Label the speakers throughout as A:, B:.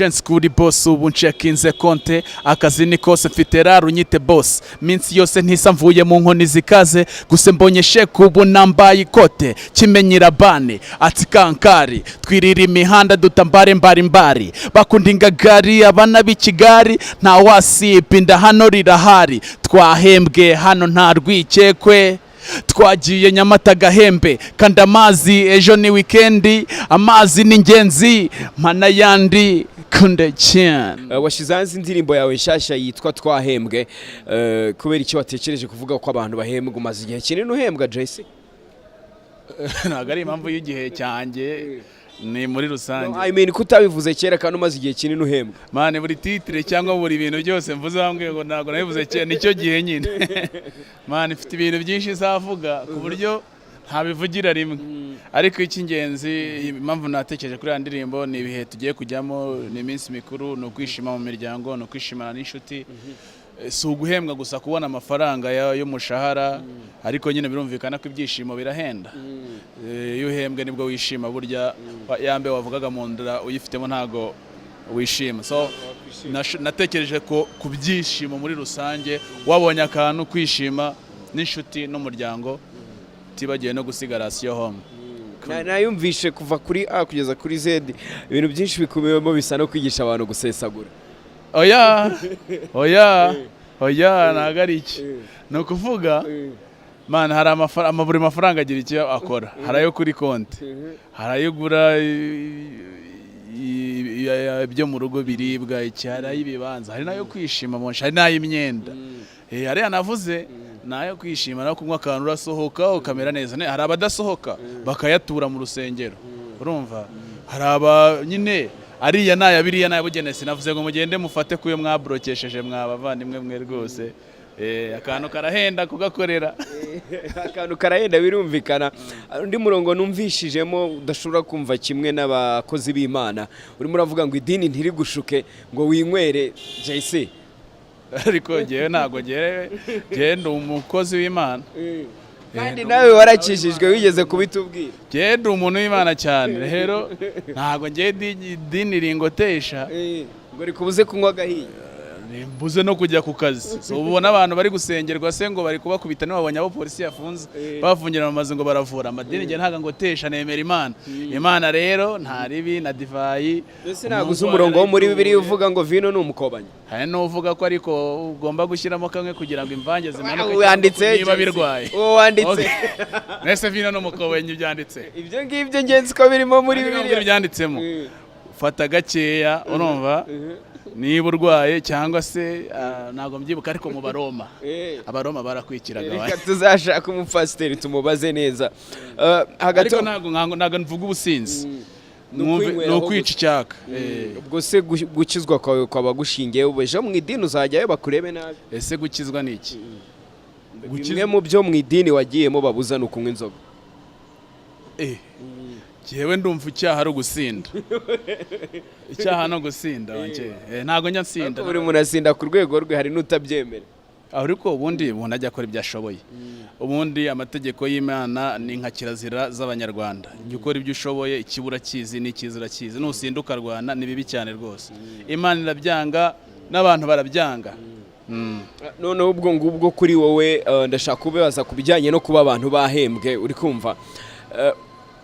A: chance kuri boss ubu ncekinze konte akazi ni kose mfite rarunyite boss minsi yose ntisa mvuye mu nkoni zikaze guse mbonye sheku ubu nambaye ikote kimenyira bane ati kankari twirira imihanda dutambare mbari bakundinga gari abana b'ikigari nta wasipinda hano rirahari twahembwe hano nta rwikekwe twagiye Nyamata Gahembe kandi amazi ejo ni weekendi amazi ni ingenzi mana yandi kunde cyane.
B: Washize hanze indirimbo yawe nshasha yitwa twahembwe kubera icyo watekereje kuvuga ko abantu bahembwa umaze igihe kinini uhembwa Jay C?
A: Ntabwo ari impamvu y'igihe cyanjye ni muri rusange.
B: I mean kutabivuze kera kandi umaze igihe kinini uhembwa.
A: Mane buri titre cyangwa buri bintu byose mvuze hamwe ngo ntabwo nabivuze kera nicyo gihe nyine. Mane mfite ibintu byinshi zavuga ku buryo ntabivugira rimwe. Ariko icy'ingenzi impamvu natekereje kuri ndirimbo ni ibihe tugiye kujyamo ni iminsi mikuru no kwishima mu miryango no kwishimana n'inshuti. Si uguhembwa gusa kubona amafaranga y'umushahara ariko nyine birumvikana ko ibyishimo birahenda. Iyo uhembwe nibwo wishima burya yambe wavugaga mu ndara uyifitemo ntago wishima. So natekereje ko kubyishimo muri rusange wabonye akantu kwishima n'inshuti n'umuryango tibagiye no gusigarasiyo home.
B: Nayumvishe kuva kuri A kugeza kuri Z ibintu byinshi bikumiyemo bisa no kwigisha abantu gusesagura.
A: Oya ntago ari iki ni ukuvuga man hari buri mafaranga agira icyo akora. Hari ayo kuri konti, hari ayo ugura ibyo mu rugo biribwa, hari ay'ibibanza, hari n'ayo kwishima hari n'ay'imyenda. Hariya navuze nayo kwishima no kunywa akantu urasohoka ukamera neza. Hari abadasohoka bakayatura mu rusengero urumva. Hari aba nyine ariya naya biriya naya bugene sinavuze ngo mugende mufate kuyo mwabrokesheje mwabavandimwe mwe rwose. Akantu karahenda kugakorera.
B: Akantu karahenda birumvikana. Undi murongo numvishijemo udashobora kumva kimwe n'abakozi b'Imana urimo uravuga ngo idini ntiri gushuke ngo winywere Jay C.
A: Ariko ngewe ntago genda umukozi w'Imana.
B: Kandi nawe warakijijwe wigeze kubitubwira.
A: Genda umuntu w'Imana cyane rero ntago ngiye idini ringotesha
B: ngo rikubuze kunywa gahiye.
A: Mbuze no kujya ku kazi. So ubona abantu bari gusengerwa se ngo bari kubakubita n'abanya abo polisi yafunze bafungira mu mazi ngo baravura. Amadini nge ntaga ngotesha nemera Imana. Imana rero nta ribi na divayi.
B: Ese naguze umurongo wo muri Bibiliya uvuga ngo vino n'umukobanya.
A: Hari no uvuga ko ariko ugomba gushyiramo kamwe kugira ngo imvange zimanuke
B: niba
A: birwaye.
B: Wanditse.
A: Nese vino n'umukobanya byanditse.
B: Ibyo ngibyo ngenzi ko birimo muri Bibiliya
A: byanditsemo. Fata gakeya urumva. Niba urwaye cyangwa se ntago mbyibuka ariko mu Baroma Abaroma barakwikiraga
B: reka tuzashaka umupasiteri tumubaze neza.
A: Hagati ntago mvuga ubusinzi ni ukwica icyaka.
B: Ubwo se gukizwa kwawe kwaba gushingiye ejo mu idini uzajyayo bakurebe nabi.
A: Ese gukizwa ni iki?
B: Bimwe mu byo mu idini wagiyemo babuza no kunywa inzoga.
A: Jewe ndumva icyaha ari ugusinda. Icyaha no gusinda ntago njya nsinda.
B: Buri muntu asinda ku rwego rwe hari n'utabyemera.
A: Ariko ubundi umuntu ajya akora ibyo ashoboye. Ubundi amategeko y'Imana ni nka kirazira z'Abanyarwanda. Jya ukora ibyo ushoboye ikibura kizi n'ikizira kizi. Nusinda ukarwana ni bibi cyane rwose. Imana irabyanga n'abantu barabyanga.
B: None ubwo ngubwo kuri wowe ndashaka kubaza kubijyanye no kuba abantu bahembwe uri kumva.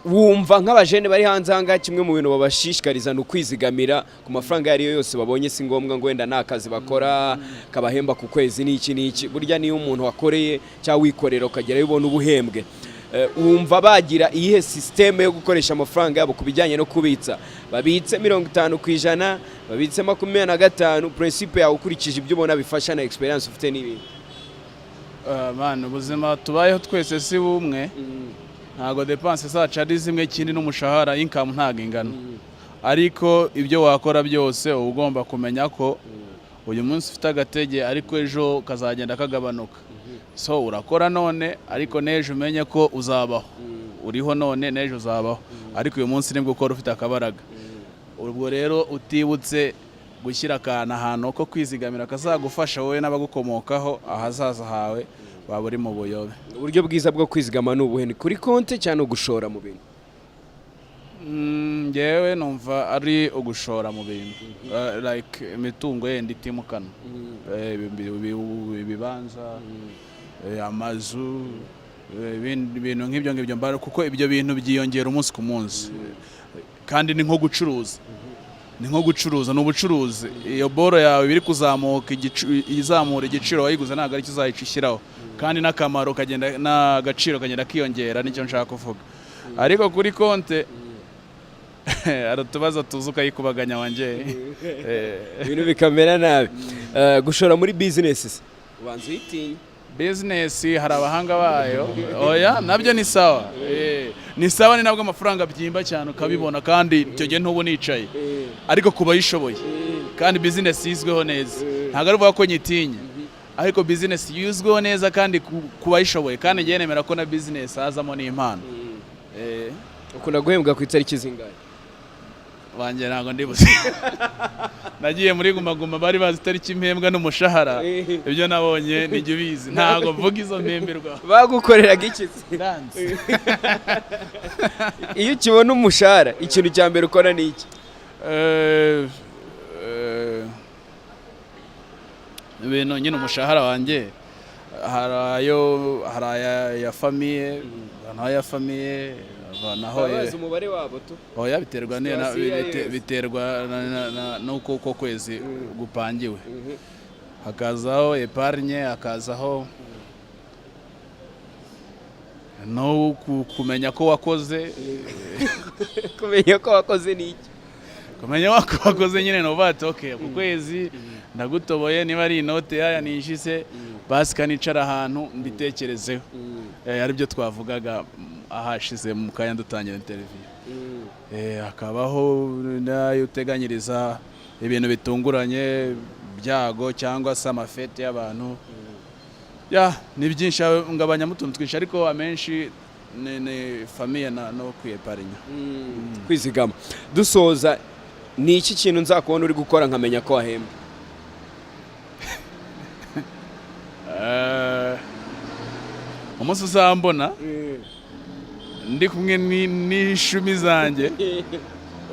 B: Wumva nk'abajene bari hanze hanga kimwe mu bintu babashishikariza no kwizigamira ku mafaranga yari yose babonye si ngombwa ngo wenda nakazi bakora kabahemba ku kwezi n'iki burya niyo umuntu wakoreye cyangwa wikorera ukagera yibona ubuhembwe. Wumva bagira iyihe systeme yo gukoresha amafaranga yabo kubijyanye no kubitsa babitse 50%, babitse 25%, principe yawe ukurikije ibyo ubona bifasha na experience ufite n'ibindi.
A: Ubuzima tubayeho twese si bumwe. Ntago dépense zacu ari zimwe kindi n'umushahara income ntago ingana. Ariko ibyo wakora byose ugomba kumenya ko uyu munsi ufite agatege ariko ejo kazagenda kagabanuka. So urakora none ariko nejo umenye ko uzabaho. Uriho none nejo uzabaho. Ariko uyu munsi nibwo ukora ufite akabaraga. Ubwo rero utibutse gushyira akana ahantu ko kwizigamira kazagufasha wowe n'abagukomokaho ahazaza hawe waba uri mu buyobe.
B: Uburyo bwiza bwo kwizigama n'ubuhe ni kuri konti cyane ugushora mu bintu.
A: Ngewe numva ari ugushora mu bintu like imitungo yenda itimukana, ibibanza, amazu, ibindi bintu nk'ibyo ngibyo mbara, kuko ibyo bintu byiyongera umunsi ku munsi kandi ni nko gucuruza. Ni nko gucuruza, ni ubucuruzi. Iyo boro yawe biri kuzamuka, izamura igiciro wayiguze ntabwo ari cyo uzayicishiraho, kandi n'akamaro kagenda, n'agaciro kagenda kiyongera, nicyo nshaka kuvuga. Ariko kuri konte aratubaza tuzi ukayikubaganya wanje
B: ibintu bikamera nabi. Gushora muri business ubanza uyitinya.
A: Business hari abahanga bayo, oya nabyo ni sawa, ni sawa, ni nabwo amafaranga byimba cyane ukabibona, kandi icyo gihe ntubu nicaye, ariko kuba yishoboye kandi business yizweho neza, ntabwo ari vuga ko nyitinya, ariko business yizweho neza kandi kuba yishoboye, kandi ngiye nemera ko na business hazamo n'impano.
B: Ukunda guhembwa ku itariki zingahe?
A: Wanjye ntabwo ndibuze. Nagiye muri Guma bari bazi itariki impembwa n'umushahara, ibyo nabonye nijye ubizi, ntabwo mvuga izo mpemberwa.
B: Bagukoreraga iki? Iyo ukibona umushahara ikintu cya mbere ukora ni iki?
A: Ibintu nyine umushahara wanjye hari ya famiye, ya famiye naho
B: umubare wabo tu.
A: Oya biterwa nuko kwezi gupangiwe. Hakazaho epargne, hakazaho no kumenya ko wakoze.
B: Kumenya ko wakoze ni iki?
A: Kumenya ko wakoze nyine no bati okay, ku kwezi ndagutoboye, niba ari inote yaya ninjise basi kanicara ahantu mbitekerezeho. Ari byo twavugaga ahashize mu kanya dutangira interview. Akabaho nayo uteganyiriza ibintu bitunguranye, byago cyangwa se amafete y'abantu. Ni byinshi ngabanya mutuntu twinshi, ariko amenshi ni famille no kwiyeparinya.
B: Kwizigama. Dusoza, ni iki kintu nzakubona uri gukora nkamenya ko wahembwe?
A: Umunsi uzambona ndi kumwe n'ishumi zanjye,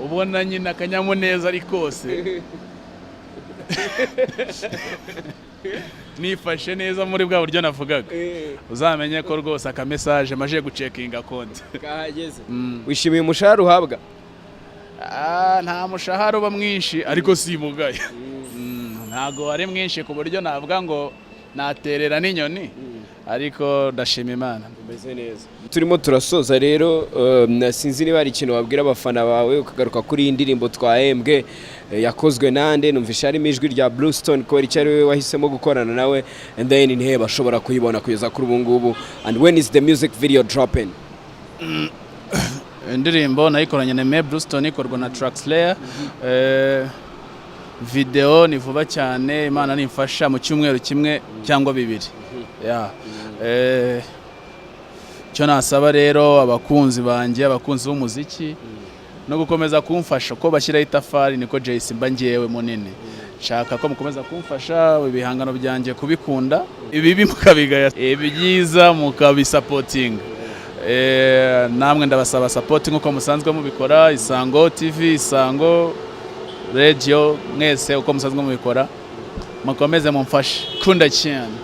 A: ubona nyine akanyamuneza ari kose, nifashe neza muri bwa buryo navugaga, uzamenye ko rwose akamesaje maje gucekinga konti
B: kahageze. Wishimiye umushahara uhabwa?
A: Nta mushahara uba mwinshi, ariko si mugaye. Ntago ari mwinshi ku buryo navuga ngo naterera n'inyoni, ariko ndashima Imana.
B: Umeze neza. Turimo turasoza rero, sinzi niba hari ikintu wabwira abafana bawe ukagaruka kuri iyi ndirimbo twahembwe yakozwe nande. Numvisha harimo ijwi rya Bluestone, ko ari we wahisemo gukorana nawe, and then nihe bashobora kuyibona kugeza kuri ubu ngubu, and when is the music video dropping?
A: Indirimbo nayikoranye na Bluestone, ikorwa na Trackslayer. Video ni vuba cyane, Imana nimfasha mu cyumweru kimwe cyangwa bibiri. Cyo nasaba rero abakunzi banjye, abakunzi b'umuziki, no gukomeza kumfasha ko bashyiraho itafari, niko Jay C mba ngiyewe munini. Shaka ko mukomeza kumfasha ibihangano byanjye kubikunda, ibibi mukabigaya, ibyiza mukabisupporting. Namwe ndabasaba support nkuko musanzwe mubikora, Isango TV, Isango Radio, mwese uko musanzwe mubikora, mukomeze mumfashe. Kunda cyane.